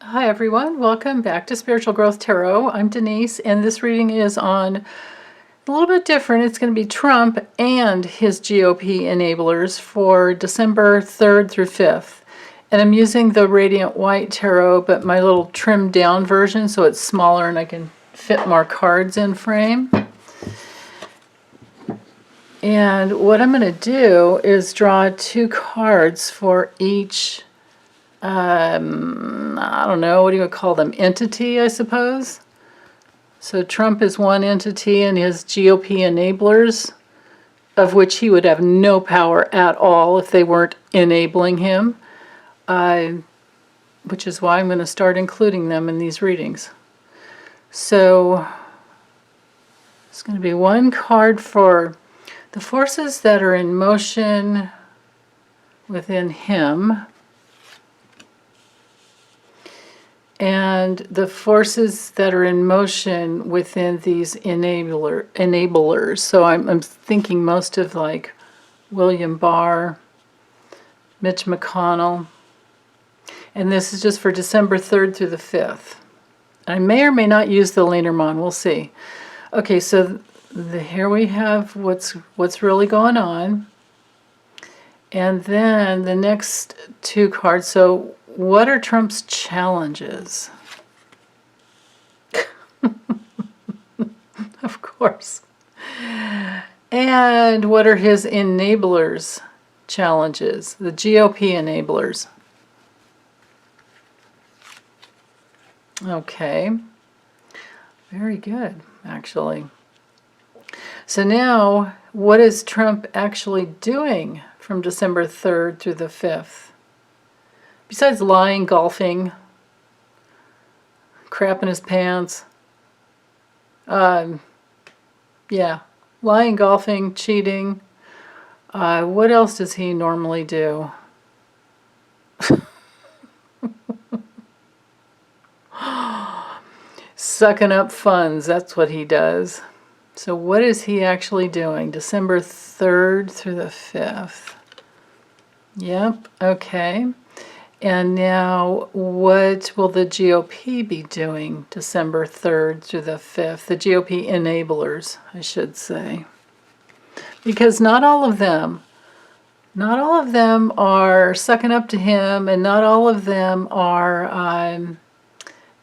Hi everyone, welcome back to Spiritual Growth Tarot. I'm Denise, and this reading is on a little bit different. It's going to be Trump and his GOP enablers for December 3rd through 5th. And I'm using the Radiant White Tarot, but my little trimmed down version so it's smaller and I can fit more cards in frame. And what I'm going to do is draw 2 cards for each I don't know, what do you call them? Entity, I suppose. So Trump is one entity and his GOP enablers, of which he would have no power at all if they weren't enabling him, which is why I'm going to start including them in these readings. So it's going to be 1 card for the forces that are in motion within him, and the forces that are in motion within these enablers. So I'm thinking most of like William Barr, Mitch McConnell, and this is just for December 3rd through the 5th. I may or may not use the Lenormand, we'll see. Okay, so here we have what's really going on. And then the next 2 cards, so what are Trump's challenges? Of course. And what are his enablers' challenges? The GOP enablers. Okay. Very good, actually. So now, what is Trump actually doing from December 3rd through the 5th? Besides lying, golfing, crap in his pants, yeah, lying, golfing, cheating. What else does he normally do? Sucking up funds, that's what he does. So what is he actually doing? December 3rd through the 5th. Yep, okay. And now, what will the GOP be doing December 3rd through the 5th? The GOP enablers, I should say. Because not all of them are sucking up to him, and not all of them are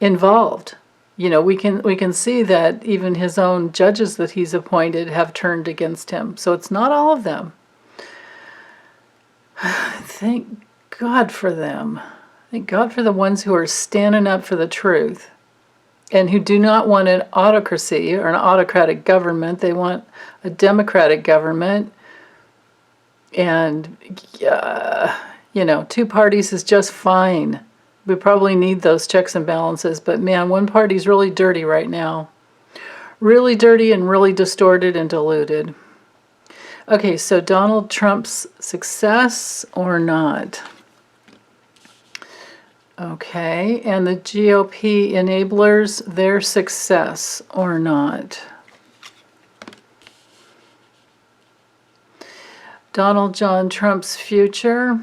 involved. You know, we can see that even his own judges that he's appointed have turned against him. So it's not all of them. Thank God for them. Thank God for the ones who are standing up for the truth and who do not want an autocracy or an autocratic government. They want a democratic government. And, you know, 2 parties is just fine. We probably need those checks and balances. But, man, one party's really dirty right now. Really dirty and really distorted and diluted. Okay, so Donald Trump's success or not? Okay, and the GOP enablers, their success or not? Donald John Trump's future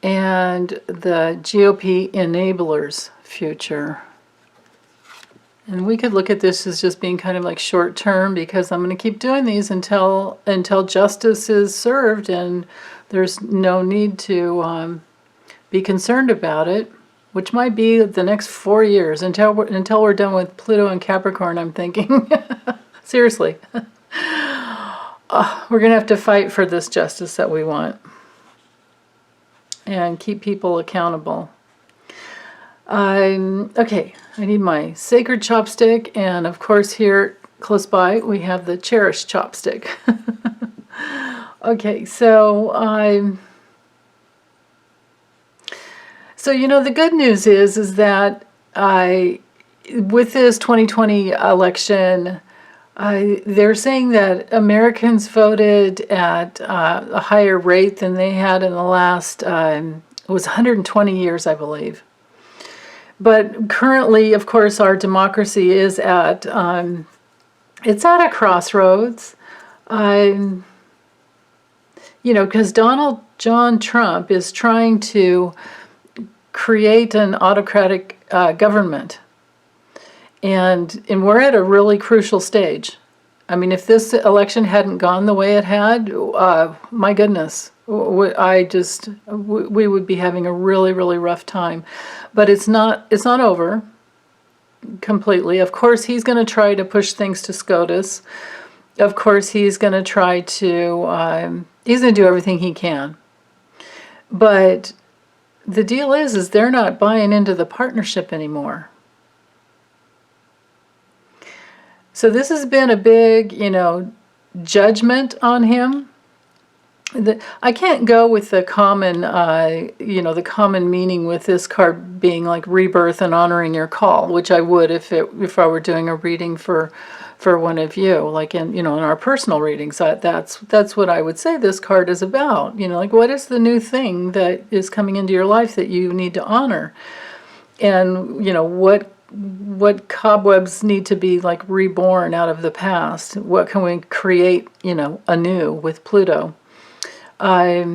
and the GOP enablers' future. And we could look at this as just being kind of like short term, because I'm going to keep doing these until justice is served and there's no need to be concerned about it, which might be the next 4 years until we're done with Pluto and Capricorn, I'm thinking. Seriously. We're going to have to fight for this justice that we want and keep people accountable. Okay, I need my sacred chopstick, and of course here close by we have the cherished chopstick. Okay, so you know, the good news is that with this 2020 election, they're saying that Americans voted at a higher rate than they had in the last, it was 120 years, I believe. But currently, of course, our democracy is at, it's at a crossroads. because Donald John Trump is trying to create an autocratic government. And we're at a really crucial stage. I mean, if this election hadn't gone the way it had, my goodness, we would be having a really, really rough time. But it's not over completely. Of course, he's going to try to push things to SCOTUS. Of course, he's going to try to, he's going to do everything he can. But the deal is they're not buying into the partnership anymore. So this has been a big, judgment on him. I can't go with the common, the common meaning with this card being like rebirth and honoring your call, which I would if I were doing a reading for one of you, like in our personal readings. That's what I would say this card is about. Like what is the new thing that is coming into your life that you need to honor, and what cobwebs need to be like reborn out of the past? What can we create, anew with Pluto? But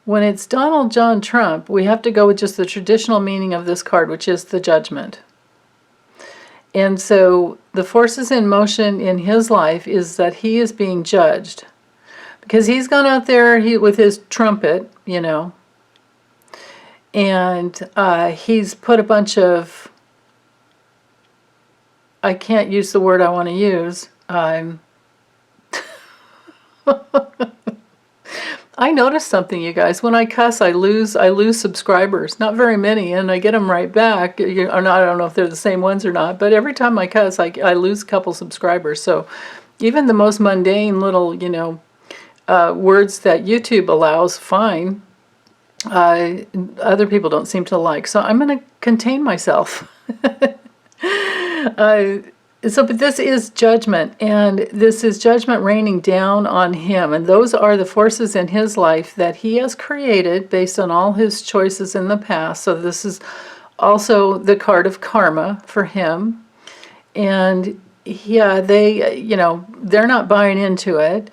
when it's Donald John Trump, we have to go with just the traditional meaning of this card, which is the judgment. And so the forces in motion in his life is that he is being judged. Because he's gone out there with his trumpet, and he's put a bunch of, I can't use the word I want to use. I noticed something, you guys. When I cuss, I lose subscribers. Not very many, and I get them right back. Or not, I don't know if they're the same ones or not, but every time I cuss, I lose a couple subscribers. So even the most mundane little, words that YouTube allows, fine. Other people don't seem to like. So I'm going to contain myself. But this is judgment, and this is judgment raining down on him. And those are the forces in his life that he has created based on all his choices in the past. So this is also the card of karma for him. And yeah, they're not buying into it.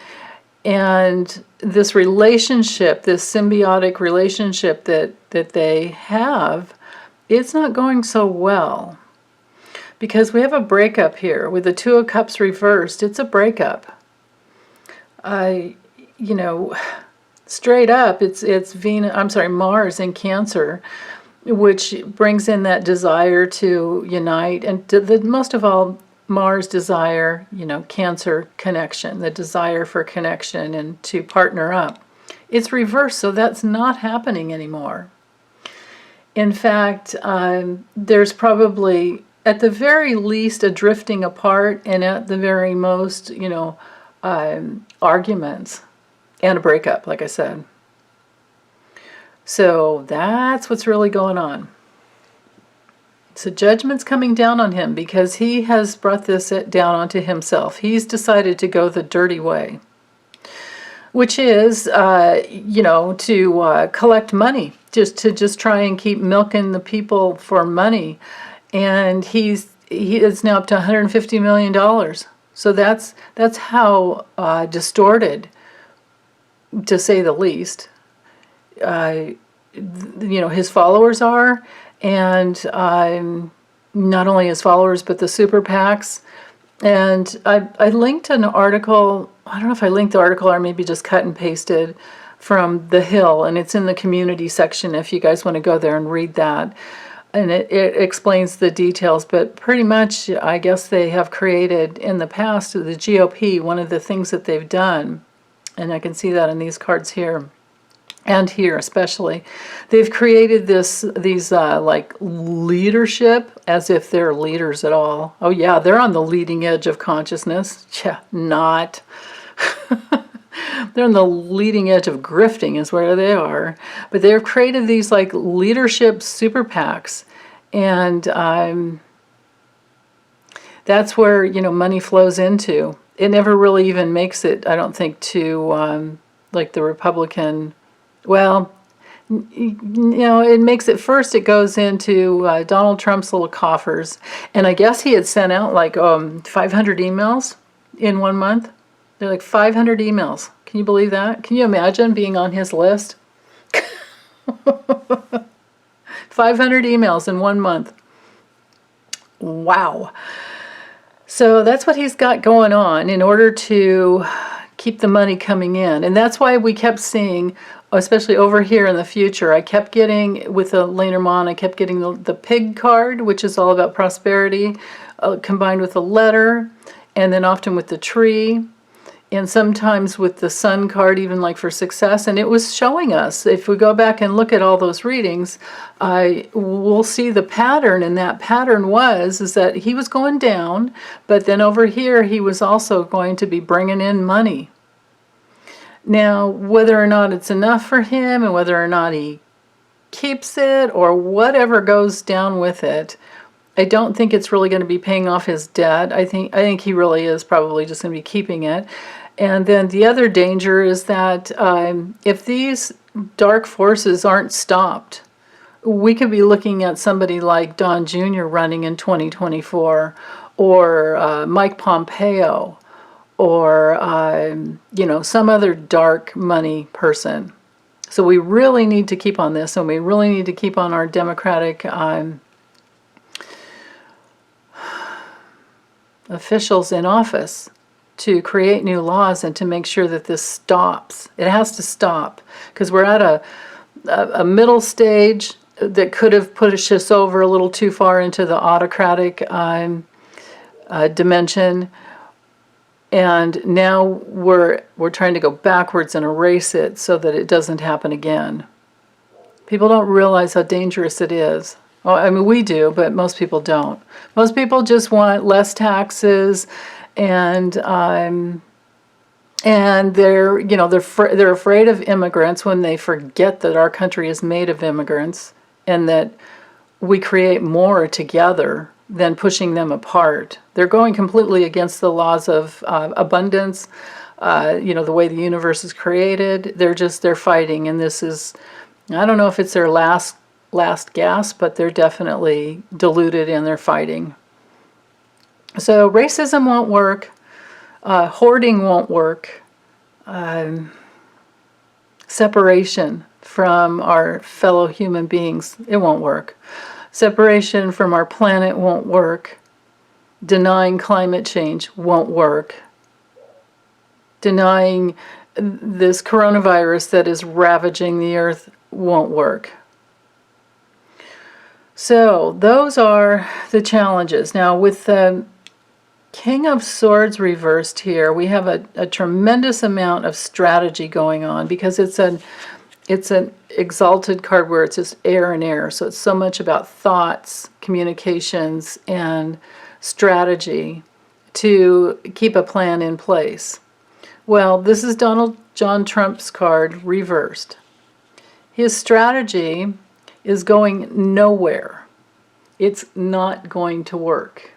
And this relationship, this symbiotic relationship that they have, it's not going so well. Because we have a breakup here. With the Two of Cups reversed, it's a breakup. Straight up, it's Mars in Cancer, which brings in that desire to unite. And most of all, Mars desire, Cancer connection, the desire for connection and to partner up. It's reversed, so that's not happening anymore. In fact, there's probably, at the very least, a drifting apart, and at the very most, arguments and a breakup, like I said. So that's what's really going on. So judgment's coming down on him because he has brought this down onto himself. He's decided to go the dirty way, which is, to collect money, just try and keep milking the people for money. And he is now up to $150 million. So that's how distorted, to say the least, his followers are. And not only his followers, but the super PACs. And I linked an article, I don't know if I linked the article or maybe just cut and pasted from The Hill, and it's in the community section if you guys want to go there and read that. And it explains the details, but pretty much I guess they have created in the past, the GOP, one of the things that they've done, and I can see that in these cards here, and here especially, they've created these like leadership, as if they're leaders at all. Oh yeah, they're on the leading edge of consciousness. Yeah, not. They're on the leading edge of grifting is where they are. But they've created these like leadership super PACs, and that's where money flows into. It never really even makes it, I don't think, to like the Republican. Well, It makes it first, it goes into Donald Trump's little coffers. And I guess he had sent out like 500 emails in 1 month. They're like 500 emails. Can you believe that? Can you imagine being on his list? 500 emails in 1 month. Wow. So that's what he's got going on in order to keep the money coming in. And that's why we kept seeing, especially over here in the future, I kept getting, with the Lenormand, I kept getting the pig card, which is all about prosperity, combined with a letter, and then often with the tree, and sometimes with the sun card, even like for success. And it was showing us, if we go back and look at all those readings, we'll see the pattern. And that pattern is that he was going down, but then over here he was also going to be bringing in money. Now, whether or not it's enough for him, and whether or not he keeps it, or whatever goes down with it, I don't think it's really going to be paying off his debt. I think he really is probably just going to be keeping it. And then the other danger is that if these dark forces aren't stopped, we could be looking at somebody like Don Jr. running in 2024, or Mike Pompeo, or some other dark money person. So we really need to keep on this, and we really need to keep on our democratic officials in office to create new laws and to make sure that this stops. It has to stop, because we're at a middle stage that could have pushed us over a little too far into the autocratic dimension, and now we're trying to go backwards and erase it so that it doesn't happen again. People don't realize how dangerous it is. Well, I mean, we do, but most people don't. Most people just want less taxes, and they're afraid of immigrants when they forget that our country is made of immigrants, and that we create more together than pushing them apart. They're going completely against the laws of abundance, the way the universe is created. They're fighting, and this is, I don't know if it's their last gasp, but they're definitely deluded and they're fighting. So racism won't work, hoarding won't work, separation from our fellow human beings, it won't work. Separation from our planet won't work. Denying climate change won't work. Denying this coronavirus that is ravaging the earth won't work. So those are the challenges. Now with the King of Swords reversed here, we have a tremendous amount of strategy going on, because it's an exalted card where it's just air and air. So it's so much about thoughts, communications, and strategy to keep a plan in place. Well, this is Donald John Trump's card reversed. His strategy is going nowhere. It's not going to work.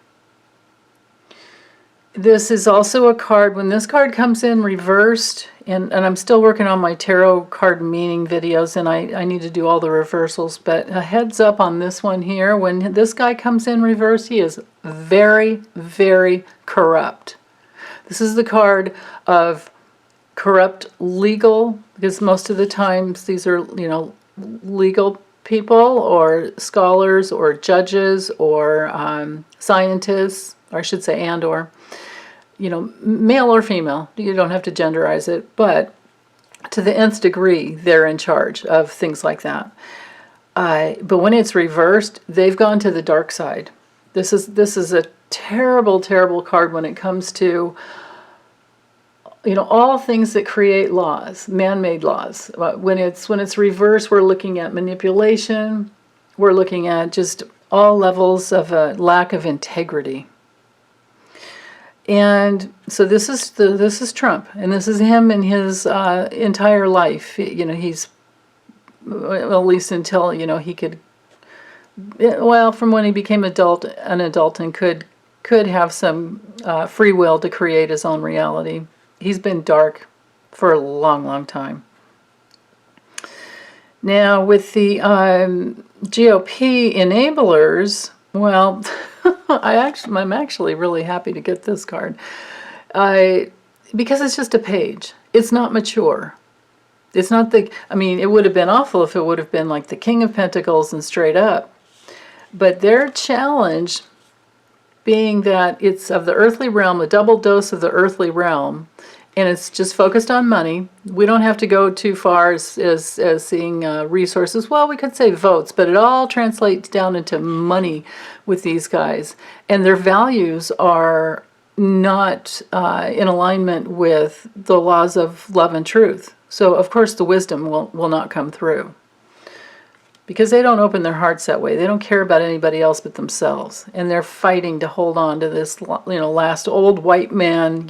This is also a card, when this card comes in reversed, and I'm still working on my tarot card meaning videos, and I need to do all the reversals, but a heads up on this one here, when this guy comes in reverse, he is very, very corrupt. This is the card of corrupt legal, because most of the times these are, legal people, or scholars, or judges, or scientists, or I should say, or male or female. You don't have to genderize it, but to the nth degree, they're in charge of things like that. But when it's reversed, they've gone to the dark side. This is a terrible, terrible card when it comes to all things that create laws, man-made laws. When it's reversed, we're looking at manipulation. We're looking at just all levels of a lack of integrity. And so this is Trump, and this is him in his entire life. He's, well, at least until he could, from when he became an adult and could have some free will to create his own reality. He's been dark for a long, long time. Now, with the GOP enablers, well, I'm actually really happy to get this card. Because it's just a page. It's not mature. It's not I mean, it would have been awful if it would have been like the King of Pentacles and straight up. But their challenge being that it's of the earthly realm, a double dose of the earthly realm, and it's just focused on money. We don't have to go too far as seeing resources. Well, we could say votes, but it all translates down into money with these guys. And their values are not in alignment with the laws of love and truth. So, of course, the wisdom will not come through. Because they don't open their hearts that way. They don't care about anybody else but themselves. And they're fighting to hold on to this, last old white man,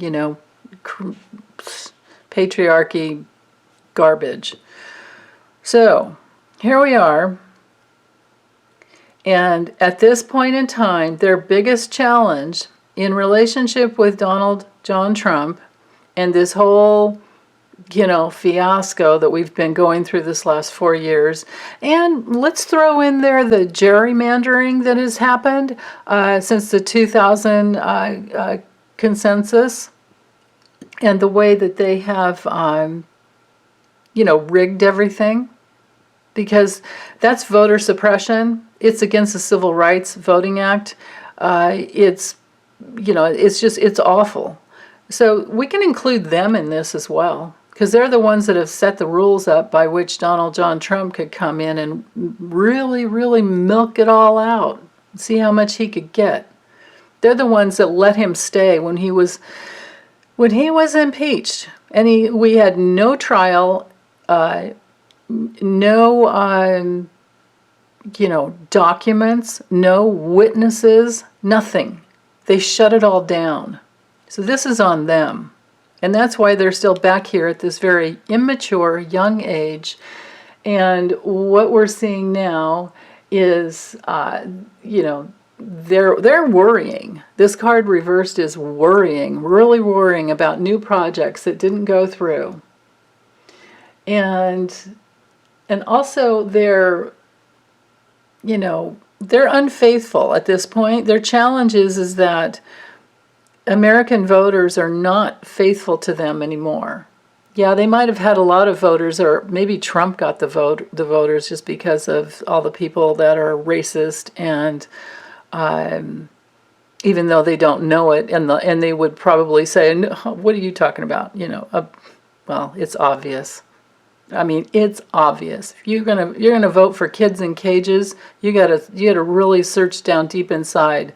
patriarchy garbage. So, here we are. And at this point in time, their biggest challenge in relationship with Donald John Trump and this whole fiasco that we've been going through this last 4 years. And let's throw in there the gerrymandering that has happened since the 2000 consensus, and the way that they have, rigged everything. Because that's voter suppression. It's against the Civil Rights Voting Act. It's awful. So we can include them in this as well. Because they're the ones that have set the rules up by which Donald John Trump could come in and really, really milk it all out. See how much he could get. They're the ones that let him stay when he was impeached. And we had no trial, no documents, no witnesses, nothing. They shut it all down. So this is on them. And that's why they're still back here at this very immature, young age. And what we're seeing now is, they're worrying. This card reversed is worrying, really worrying about new projects that didn't go through. And also they're unfaithful at this point. Their challenge is that American voters are not faithful to them anymore. Yeah, they might have had a lot of voters, or maybe Trump got the voters just because of all the people that are racist, and even though they don't know it, and they would probably say, no, "What are you talking about?" Well, it's obvious. I mean, it's obvious. If you're gonna vote for kids in cages, you gotta really search down deep inside.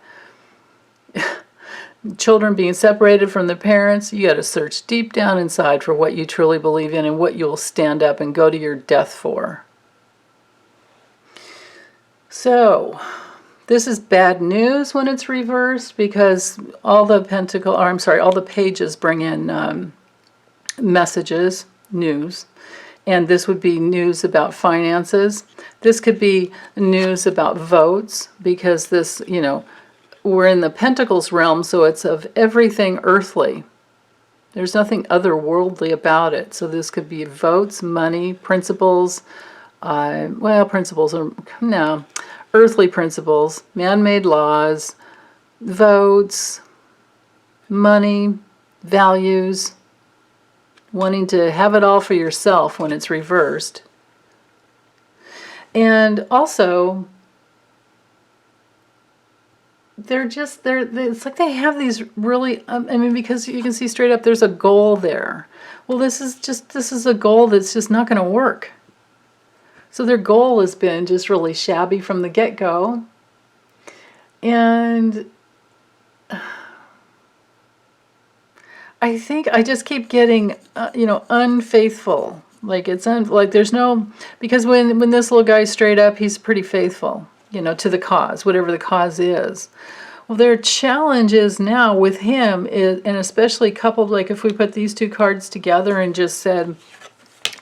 Children being separated from their parents, you got to search deep down inside for what you truly believe in and what you'll stand up and go to your death for. So, this is bad news when it's reversed, because all the pages bring in messages, news, and this would be news about finances. This could be news about votes, because this, we're in the Pentacles realm, so it's of everything earthly. There's nothing otherworldly about it. So this could be votes, money, principles. Principles are, no, earthly principles, man-made laws, votes, money, values, wanting to have it all for yourself when it's reversed. And also, it's like they have these really, because you can see straight up there's a goal there. Well, this is a goal that's just not going to work. So their goal has been just really shabby from the get-go. And I think I just keep getting, unfaithful. Like there's no, because when this little guy's straight up, he's pretty faithful, to the cause, whatever the cause is. Well, their challenge is now with him, and especially coupled, like if we put these two cards together and just said,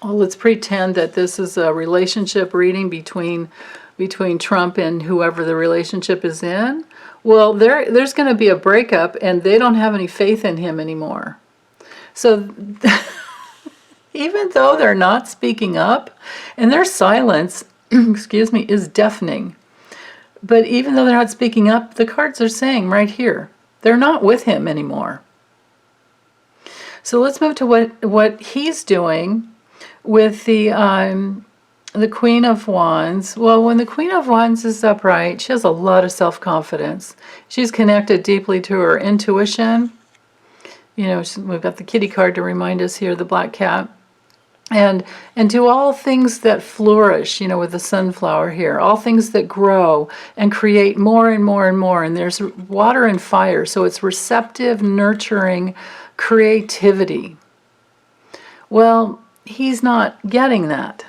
well, let's pretend that this is a relationship reading between Trump and whoever the relationship is in. Well, there's going to be a breakup, and they don't have any faith in him anymore. So Even though they're not speaking up, and their silence, excuse me, is deafening. But even though they're not speaking up, the cards are saying right here, they're not with him anymore. So let's move to what he's doing with the Queen of Wands. Well, when the Queen of Wands is upright, she has a lot of self-confidence. She's connected deeply to her intuition. You know, we've got the kitty card to remind us here, the black cat. And to all things that flourish, you know, with the sunflower here, all things that grow and create more and more and more. And there's water and fire, so it's receptive, nurturing creativity. Well, he's not getting that,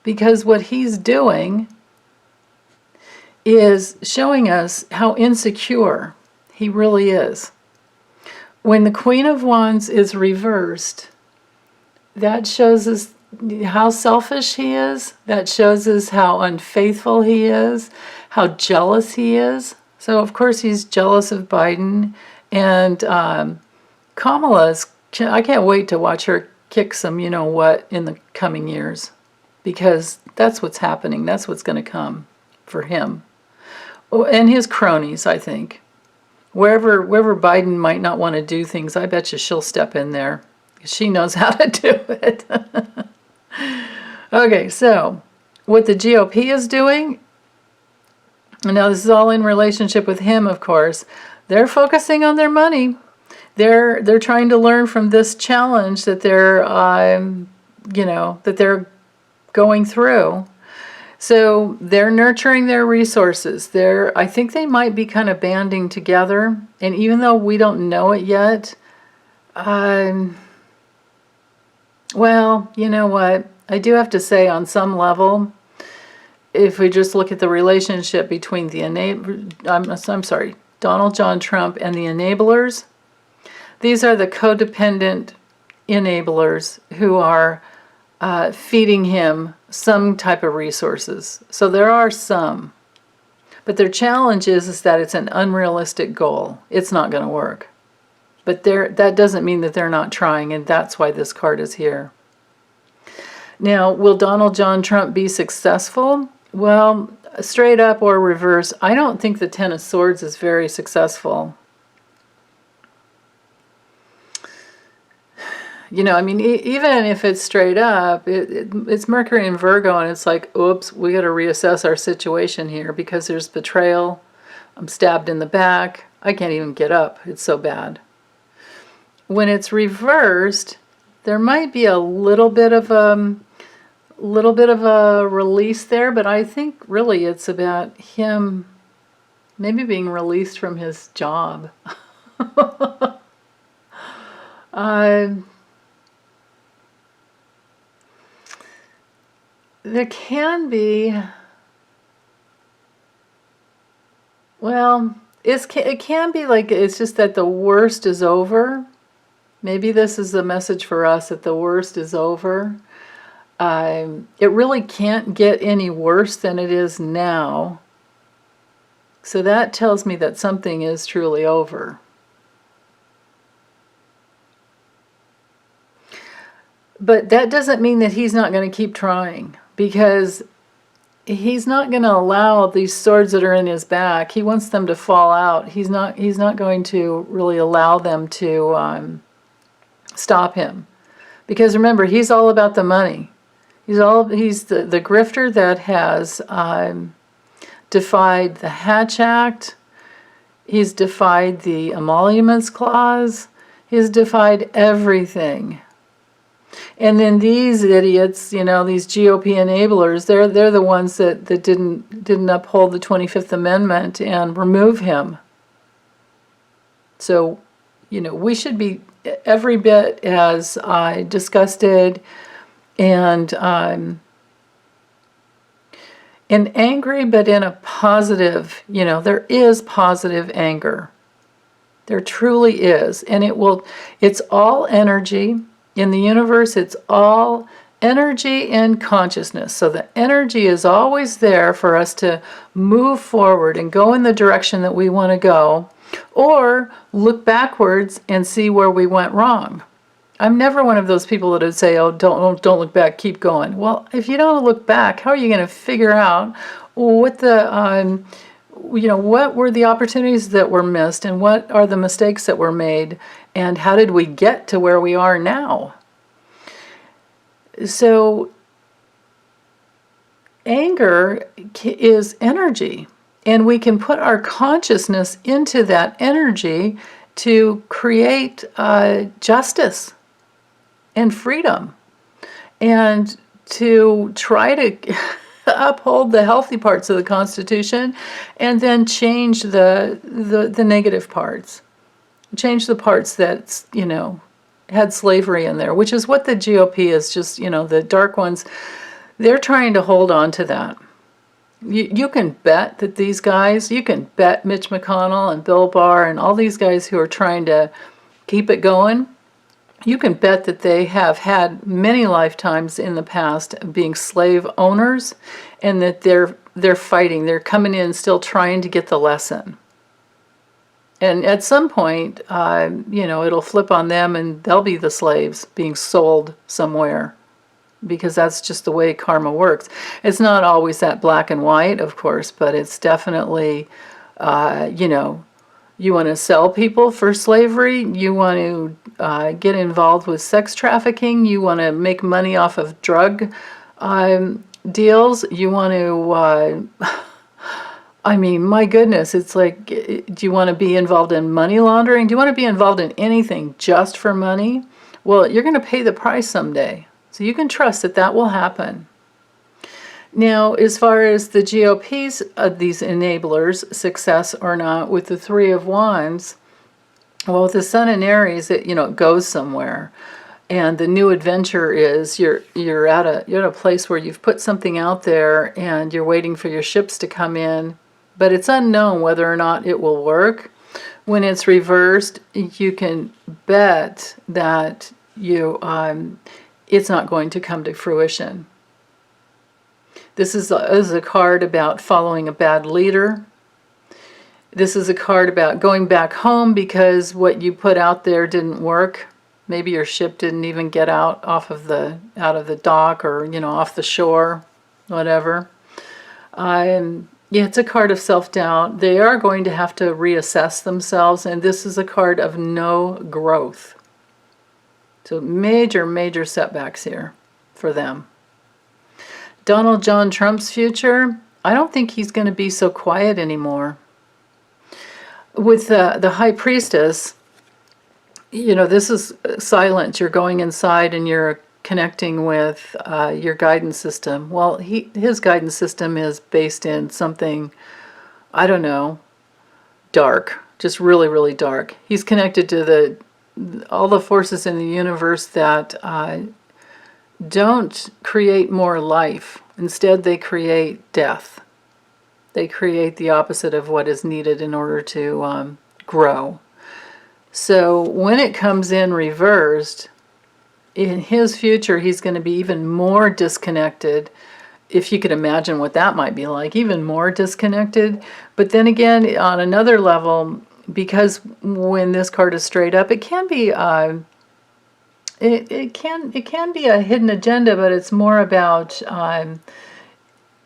because what he's doing is showing us how insecure he really is. When the Queen of Wands is reversed, that shows us how selfish he is. That shows us how unfaithful he is, how jealous he is. So, of course, he's jealous of Biden. And Kamala's, I can't wait to watch her kick some you-know-what in the coming years. Because that's what's happening. That's what's going to come for him. And his cronies, I think. Wherever Biden might not want to do things, I bet you she'll step in there. She knows how to do it. Okay, so what the GOP is doing, and now this is all in relationship with him, of course, they're focusing on their money. They're trying to learn from this challenge that they're, that they're going through. So they're nurturing their resources. I think they might be kind of banding together. And even though we don't know it yet, well, you know what? I do have to say, on some level, if we just look at the relationship between Donald John Trump and the enablers, these are the codependent enablers who are feeding him some type of resources. So there are some. But their challenge is that it's an unrealistic goal. It's not going to work. But that doesn't mean that they're not trying, and that's why this card is here. Now, will Donald John Trump be successful? Well, straight up or reverse, I don't think the Ten of Swords is very successful. You know, I mean, even if it's straight up, it's Mercury in Virgo, and it's like, oops, we got to reassess our situation here because there's betrayal. I'm stabbed in the back. I can't even get up. It's so bad. When it's reversed, there might be a little bit of a release there, but I think really it's about him maybe being released from his job. There can be, well, it can be like it's just that the worst is over. Maybe this is the message for us, that the worst is over. It really can't get any worse than it is now. So that tells me that something is truly over. But that doesn't mean that he's not going to keep trying, because he's not going to allow these swords that are in his back. He wants them to fall out. He's not going to really allow them to stop him, because remember, he's all about the money. He's the grifter that has defied the Hatch Act. He's defied the Emoluments Clause. He's defied everything. And then these idiots, you know, these GOP enablers, they're the ones that didn't uphold the 25th Amendment and remove him. So, you know, we should be every bit as disgusted and angry, but in a positive, you know, there is positive anger. There truly is. And it's all energy. In the universe, it's all energy and consciousness. So the energy is always there for us to move forward and go in the direction that we want to go, or look backwards and see where we went wrong. I'm never one of those people that would say, "Oh, don't look back, keep going." Well, if you don't look back, how are you going to figure out what what were the opportunities that were missed, and what are the mistakes that were made, and how did we get to where we are now? So, anger is energy, and we can put our consciousness into that energy to create justice and freedom, and to try to uphold the healthy parts of the Constitution, and then change the negative parts, change the parts that had slavery in there, which is what the GOP is. Just the dark ones, they're trying to hold on to that. You can bet that these guys, you can bet Mitch McConnell and Bill Barr and all these guys who are trying to keep it going, you can bet that they have had many lifetimes in the past being slave owners, and that they're fighting. They're coming in still trying to get the lesson. And at some point, it'll flip on them, and they'll be the slaves being sold somewhere, because that's just the way karma works. It's not always that black and white, of course, but it's definitely, you want to sell people for slavery, you want to get involved with sex trafficking, you want to make money off of drug deals, you want to, my goodness, it's like, do you want to be involved in money laundering? Do you want to be involved in anything just for money? Well, you're going to pay the price someday. So you can trust that that will happen. Now, as far as the GOP's, these enablers, success or not, with the Three of Wands, well, with the Sun in Aries, it goes somewhere. And the new adventure is you're at a place where you've put something out there, and you're waiting for your ships to come in, but it's unknown whether or not it will work. When it's reversed, you can bet that it's not going to come to fruition. This is a card about following a bad leader. This is a card about going back home because what you put out there didn't work. Maybe your ship didn't even get out of the dock, or off the shore, whatever. It's a card of self-doubt. They are going to have to reassess themselves, and this is a card of no growth. So major setbacks here for them. Donald John Trump's future, I don't think he's going to be so quiet anymore. With the High Priestess, this is silent. You're going inside and you're connecting with your guidance system. Well, his guidance system is based in something, I don't know, dark, just really, really dark. He's connected to all the forces in the universe that don't create more life. Instead, they create death. They create the opposite of what is needed in order to grow. So when it comes in reversed, in his future, he's going to be even more disconnected, if you could imagine what that might be like, even more disconnected. But then again, on another level, because when this card is straight up, it can be it can be a hidden agenda, but it's more about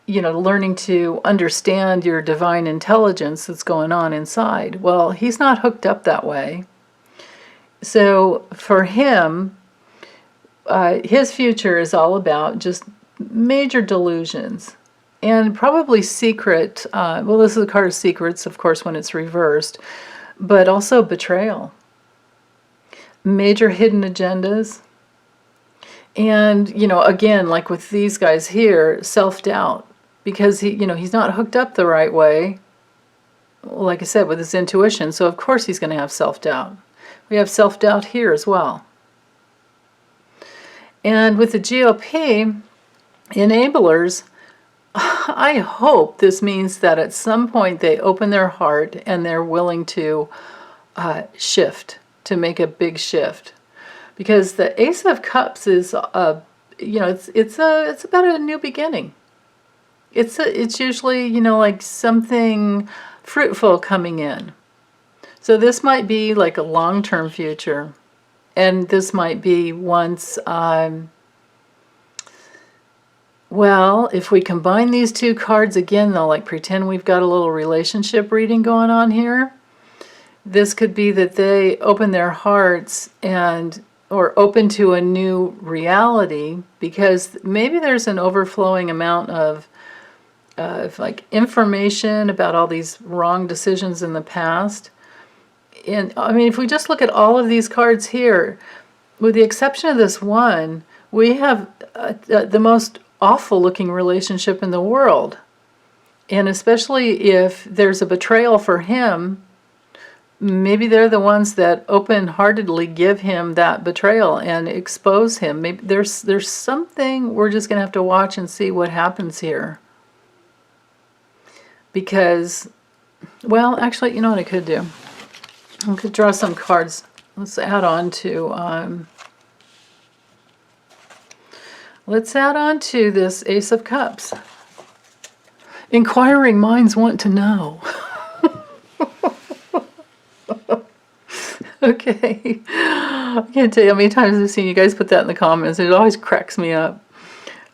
learning to understand your divine intelligence that's going on inside. Well, he's not hooked up that way. So for him, his future is all about just major delusions, and probably secret, this is a card of secrets, of course, when it's reversed, but also betrayal. Major hidden agendas. And, again, like with these guys here, self-doubt. Because he's not hooked up the right way, like I said, with his intuition. So of course he's going to have self-doubt. We have self-doubt here as well. And with the GOP enablers, I hope this means that at some point they open their heart and they're willing to shift, to make a big shift. Because the Ace of Cups is, it's about a new beginning. It's usually, like something fruitful coming in. So this might be like a long-term future. And this might be once, well, if we combine these two cards again, though, like pretend we've got a little relationship reading going on here, this could be that they open their hearts or open to a new reality, because maybe there's an overflowing amount of like information about all these wrong decisions in the past. And I mean, if we just look at all of these cards here, with the exception of this one, we have the most awful looking relationship in the world. And especially if there's a betrayal for him, maybe they're the ones that open-heartedly give him that betrayal and expose him. Maybe there's something we're just going to have to watch and see what happens here. Because, well, actually, you know what I could do? I could draw some cards. Let's add on to this Ace of Cups. Inquiring minds want to know. Okay. I can't tell you how many times I've seen you guys put that in the comments. It always cracks me up.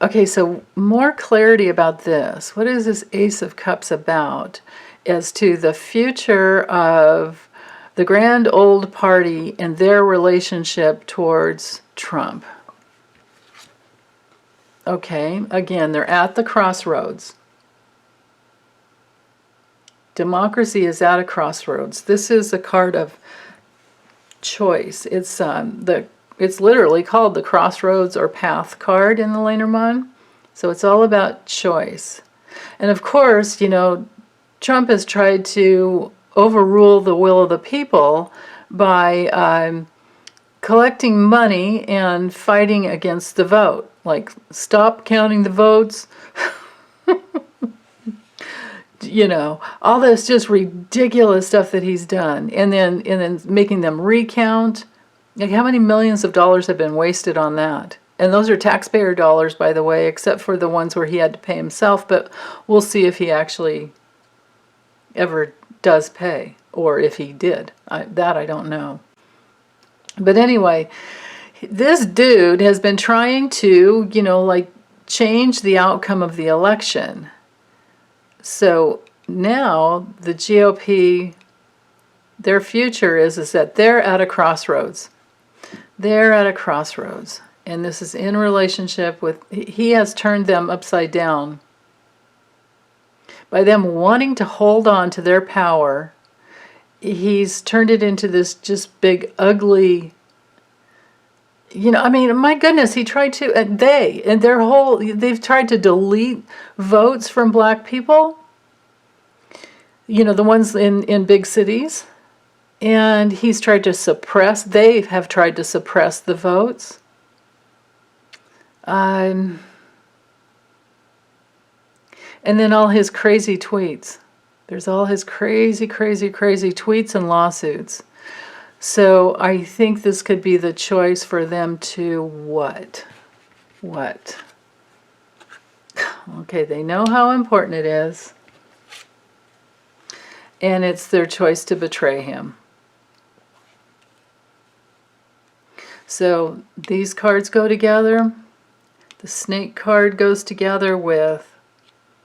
Okay, so more clarity about this. What is this Ace of Cups about as to the future of the grand old party and their relationship towards Trump? Okay, again, they're at the crossroads. Democracy is at a crossroads. This is a card of choice. It's literally called the Crossroads or Path card in the Lenormand. So it's all about choice. And of course, you know, Trump has tried to overrule the will of the people by collecting money and fighting against the vote. Like, stop counting the votes. You know, all this just ridiculous stuff that he's done, and then making them recount. Like, how many millions of dollars have been wasted on that? And those are taxpayer dollars, by the way, except for the ones where he had to pay himself, but we'll see if he actually ever does pay, or if he did. That I don't know. But anyway, this dude has been trying to, you know, like, change the outcome of the election. So now the GOP, their future is that they're at a crossroads. They're at a crossroads. And this is in relationship with, he has turned them upside down. By them wanting to hold on to their power, he's turned it into this just big, ugly, you know, I mean, my goodness, he tried to, they've tried to delete votes from black people, you know, the ones in big cities, and he's tried to suppress, they have tried to suppress the votes. And then all his crazy tweets. There's all his crazy, crazy, crazy tweets and lawsuits. So I think this could be the choice for them to what? What? Okay, they know how important it is. And it's their choice to betray him. So these cards go together. The snake card goes together with,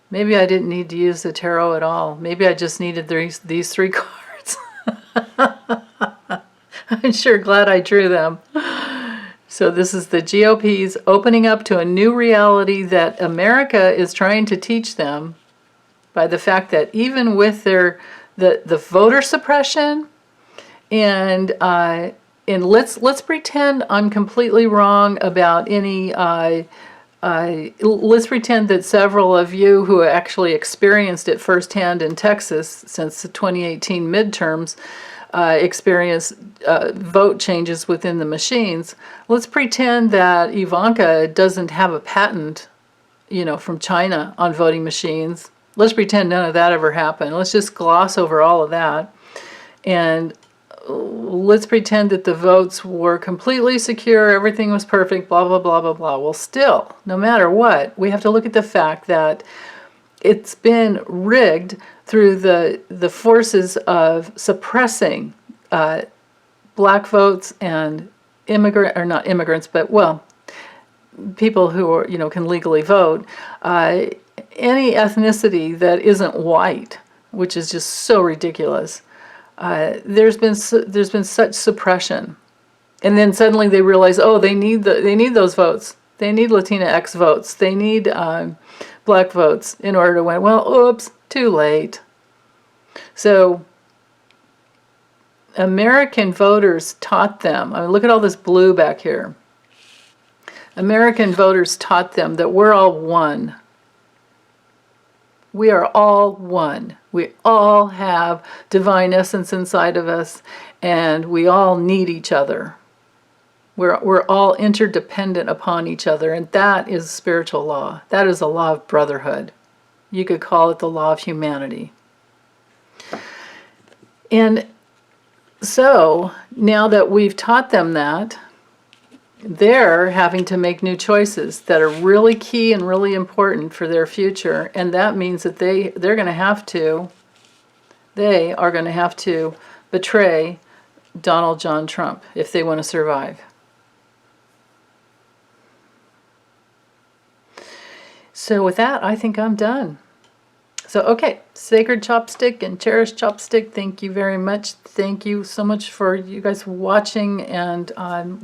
maybe I didn't need to use the tarot at all. Maybe I just needed these three cards. I'm sure glad I drew them. So this is the GOP's opening up to a new reality that America is trying to teach them by the fact that even with the voter suppression and let's pretend I'm completely wrong about any let's pretend that several of you who actually experienced it firsthand in Texas since the 2018 midterms experienced vote changes within the machines. Let's pretend that Ivanka doesn't have a patent, you know, from China on voting machines. Let's pretend none of that ever happened. Let's just gloss over all of that. And let's pretend that the votes were completely secure, everything was perfect, blah, blah, blah, blah, blah. Well, still, no matter what, we have to look at the fact that it's been rigged through the forces of suppressing black votes and immigrant, or not immigrants, but, well, people who are, can legally vote, any ethnicity that isn't white, which is just so ridiculous, there's been such suppression. And then suddenly they realize, oh, they need those votes. They need Latinx votes. They need black votes in order to win. Well, oops, too late. So American voters taught them, I mean, look at all this blue back here. American voters taught them that we're all one. We are all one. We all have divine essence inside of us, and we all need each other. We're all interdependent upon each other, and that is spiritual law. That is a law of brotherhood. You could call it the law of humanity. And so, now that we've taught them that, they're having to make new choices that are really key and really important for their future, and that means that they are going to have to betray Donald John Trump if they want to survive. So with that, I think I'm done. So, okay, Sacred Chopstick and Cherished Chopstick, thank you very much. Thank you so much for you guys watching and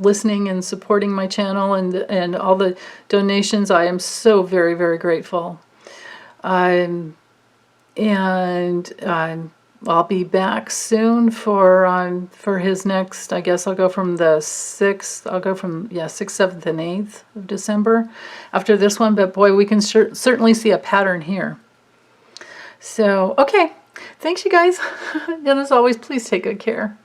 listening and supporting my channel and all the donations. I am so very, very grateful. And I'll be back soon for his next, I guess I'll go from the 6th, 6th, 7th, and 8th of December after this one. But boy, we can certainly see a pattern here. So, okay. Thanks, you guys. And as always, please take good care.